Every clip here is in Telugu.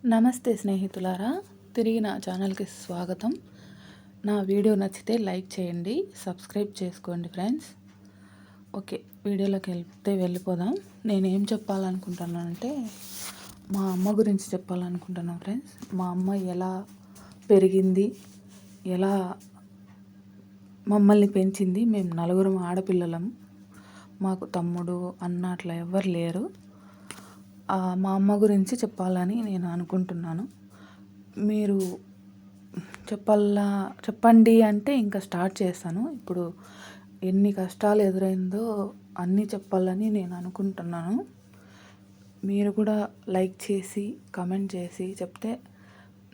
నమస్తే స్నేహితులారా, తిరిగి నా ఛానల్కి స్వాగతం. నా వీడియో నచ్చితే లైక్ చేయండి, సబ్స్క్రైబ్ చేసుకోండి ఫ్రెండ్స్. ఓకే, వీడియోలోకి వెళ్ళిపోదాం. నేనేం చెప్పాలనుకుంటున్నానంటే మా అమ్మ గురించి చెప్పాలనుకుంటున్నాను ఫ్రెండ్స్. మా అమ్మ ఎలా పెరిగింది, ఎలా మమ్మల్ని పెంచింది. మేము నలుగురం ఆడపిల్లలం. మాకు తమ్ముడు అన్న అట్లా ఎవ్వరు లేరు. మా అమ్మ గురించి చెప్పాలని నేను అనుకుంటున్నాను. మీరు చెప్పండి అంటే ఇంకా స్టార్ట్ చేస్తాను. ఇప్పుడు ఎన్ని కష్టాలు ఎదురైందో అన్నీ చెప్పాలని నేను అనుకుంటున్నాను. మీరు కూడా లైక్ చేసి కామెంట్ చేసి చెప్తే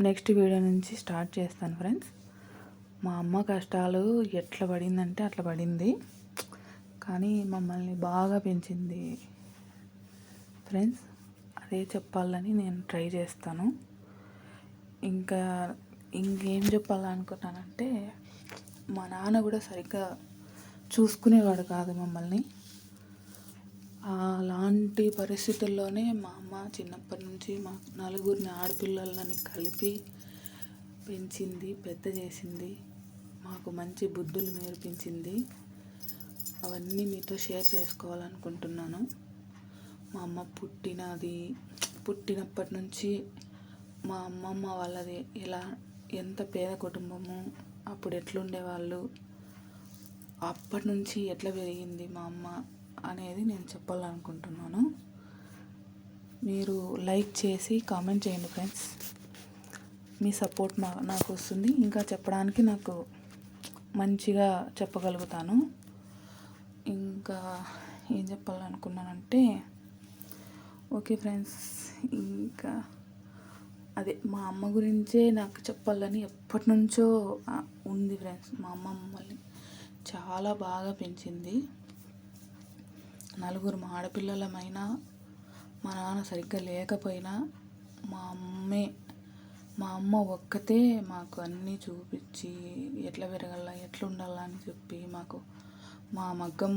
నెక్స్ట్ వీడియో నుంచి స్టార్ట్ చేస్తాను ఫ్రెండ్స్. మా అమ్మ కష్టాలు ఎట్లా పడిందంటే అట్లా పడింది, కానీ మమ్మల్ని బాగా పెంచింది ఫ్రెండ్స్. అదే చెప్పాలని నేను ట్రై చేస్తాను. ఇంకేం చెప్పాలనుకున్నానంటే మా నాన్న కూడా సరిగ్గా చూసుకునేవాడు కాదు మమ్మల్ని. అలాంటి పరిస్థితుల్లోనే మా అమ్మ చిన్నప్పటి నుంచి మా నలుగురిని ఆడపిల్లలని కలిపి పెంచింది, పెద్ద చేసింది, మాకు మంచి బుద్ధులు నేర్పించింది. అవన్నీ మీతో షేర్ చేసుకోవాలనుకుంటున్నాను. మా అమ్మ పుట్టినప్పటి నుంచి మా అమ్మమ్మ వాళ్ళది ఎంత పేద కుటుంబము, అప్పుడు ఎట్లుండేవాళ్ళు, అప్పటి నుంచి ఎట్లా పెరిగింది మా అమ్మ అనేది నేను చెప్పాలనుకుంటున్నాను. మీరు లైక్ చేసి కామెంట్ చేయండి ఫ్రెండ్స్. మీ సపోర్ట్ నాకు వస్తుంది, ఇంకా చెప్పడానికి నాకు మంచిగా చెప్పగలుగుతాను. ఇంకా ఏం చెప్పాలనుకున్నానంటే ఓకే ఫ్రెండ్స్, ఇంకా అదే మా అమ్మ గురించే నాకు చెప్పాలని ఎప్పటి నుంచో ఉంది ఫ్రెండ్స్. మా అమ్మ మమ్మల్ని చాలా బాగా పెంచింది. నలుగురు మా ఆడపిల్లలమైనా మా నాన్న సరిగ్గా లేకపోయినా మా అమ్మ ఒక్కతే మాకు అన్నీ చూపించి ఎట్లా పెరగాల, ఎట్లా ఉండాలా అని చెప్పి మాకు మా మగ్గం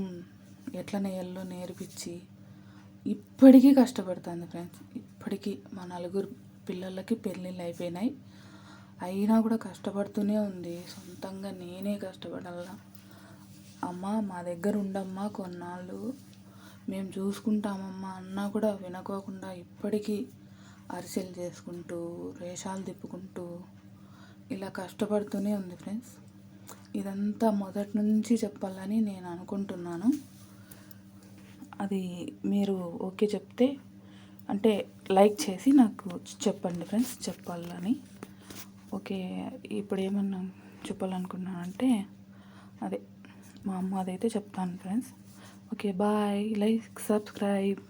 ఎట్లా నేయాలో నేర్పించి ఇప్పటికీ కష్టపడుతుంది ఫ్రెండ్స్. ఇప్పటికీ మా నలుగురు పిల్లలకి పెళ్ళిళ్ళు అయిపోయినాయి, అయినా కూడా కష్టపడుతూనే ఉంది. సొంతంగా నేనే కష్టపడాలా, అమ్మ మా దగ్గర ఉండమ్మా కొన్నాళ్ళు మేము చూసుకుంటామమ్మా అన్నా కూడా వినుకోకుండా ఇప్పటికీ అరిసెలు చేసుకుంటూ రేషాలు తిప్పుకుంటూ ఇలా కష్టపడుతూనే ఉంది ఫ్రెండ్స్. ఇదంతా మొదటి నుంచి చెప్పాలని నేను అనుకుంటున్నాను. అది మీరు ఓకే చెప్తే అంటే లైక్ చేసి నాకు చెప్పండి ఫ్రెండ్స్, చెప్పాలని. ఓకే, ఇప్పుడు ఏమన్నా చెప్పాలనుకున్నానంటే అదే మా అమ్మ అదైతే చెప్తాను friends. Okay, bye. Like, subscribe.